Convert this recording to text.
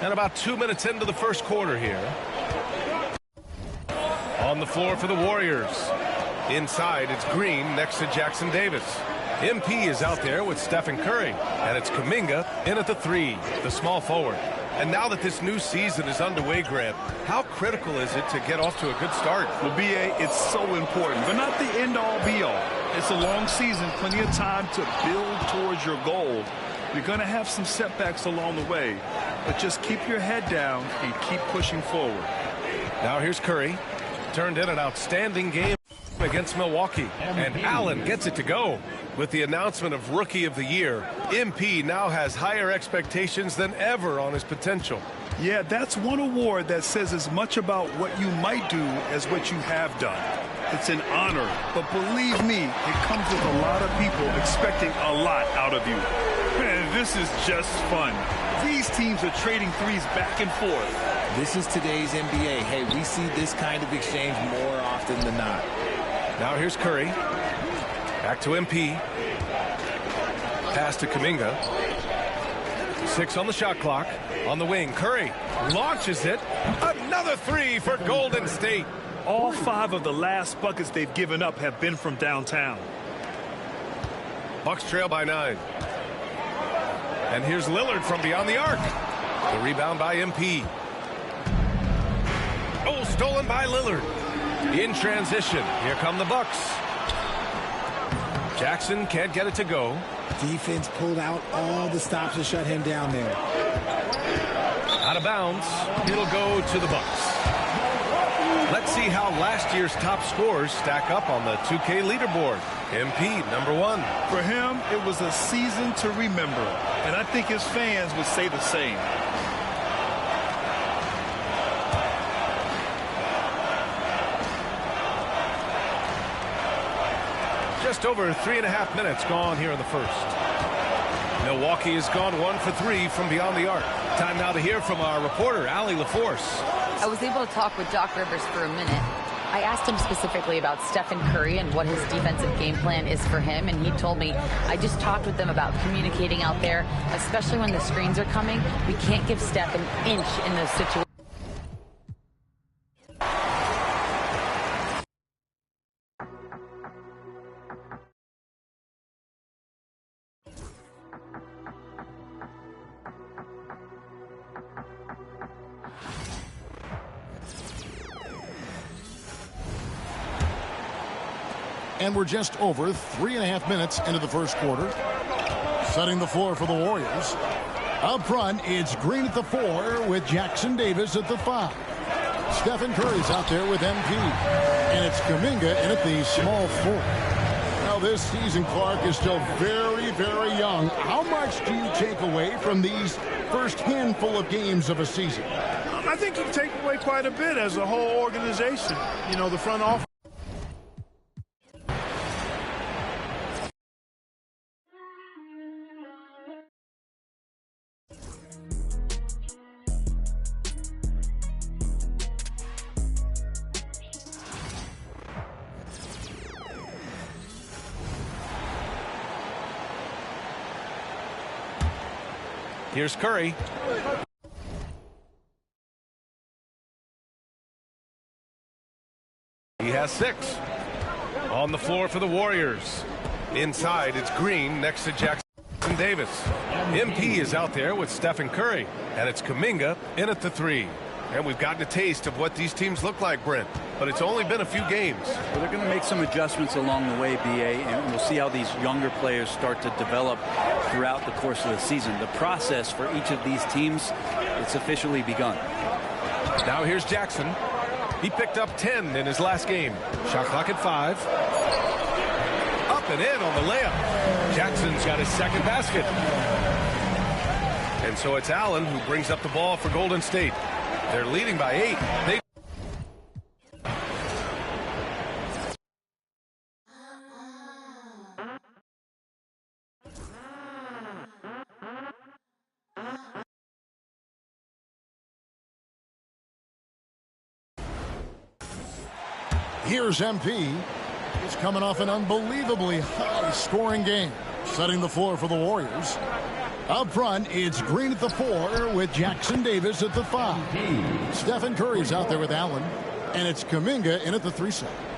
And about 2 minutes into the first quarter here. On the floor for the Warriors. Inside, it's Green next to Jackson Davis. MP is out there with Stephen Curry. And it's Kuminga in at the 3, the small forward. And now that this new season is underway, Grant, how critical is it to get off to a good start? Well, B.A., it's so important, but not the end-all, be-all. It's a long season, plenty of time to build towards your goal. You're going to have some setbacks along the way, but just keep your head down and keep pushing forward. Now here's Curry. Turned in an outstanding game against Milwaukee, and Allen gets it to go. With the announcement of Rookie of the Year, MP now has higher expectations than ever on his potential. Yeah, that's one award that says as much about what you might do as what you have done. It's an honor, but believe me, it comes with a lot of people expecting a lot out of you. Man, this is just fun. These teams are trading threes back and forth. This is today's NBA. Hey, we see this kind of exchange more often than not. Now here's Curry. Back to MP. Pass to Kuminga. 6 on the shot clock. On the wing, Curry launches it. Another 3 for Golden State. All 5 of the last buckets they've given up have been from downtown. Bucks trail by 9. And here's Lillard from beyond the arc. The rebound by MP. Oh, stolen by Lillard. In transition, here come the Bucks. Jackson can't get it to go. Defense pulled out all the stops to shut him down there. Out of bounds. It'll go to the Bucks. Let's see how last year's top scorers stack up on the 2K leaderboard. MP, number 1. For him, it was a season to remember, and I think his fans would say the same. Just over 3.5 minutes gone here in the first. Milwaukee has gone 1 for 3 from beyond the arc. Time now to hear from our reporter, Allie LaForce. I was able to talk with Doc Rivers for a minute. I asked him specifically about Stephen Curry and what his defensive game plan is for him, and he told me, I just talked with them about communicating out there, especially when the screens are coming. We can't give Steph an inch in those situations. And we're just over 3.5 minutes into the first quarter. Setting the floor for the Warriors. Up front, it's Green at the 4 with Jackson Davis at the 5. Stephen Curry's out there with MP. And it's Kuminga in at the small 4. Now this season, Clark, is still very, very young. How much do you take away from these first handful of games of a season? I think you take away quite a bit as a whole organization. You know, the front office. Here's Curry. He has 6. On the floor for the Warriors. Inside, it's Green next to Jackson Davis. MP is out there with Stephen Curry. And it's Kuminga in at the 3. And we've gotten a taste of what these teams look like, Brent. But it's only been a few games. Well, they're going to make some adjustments along the way, B.A., and we'll see how these younger players start to develop throughout the course of the season. The process for each of these teams, it's officially begun. Now here's Jackson. He picked up 10 in his last game. Shot clock at 5. Up and in on the layup. Jackson's got his second basket. And so it's Allen who brings up the ball for Golden State. They're leading by 8. Here's MP. He's coming off an unbelievably high-scoring game. Setting the floor for the Warriors. Up front, it's Green at the 4 with Jackson Davis at the 5. Stephen Curry's out there with Allen. And it's Kuminga in at the 3 set.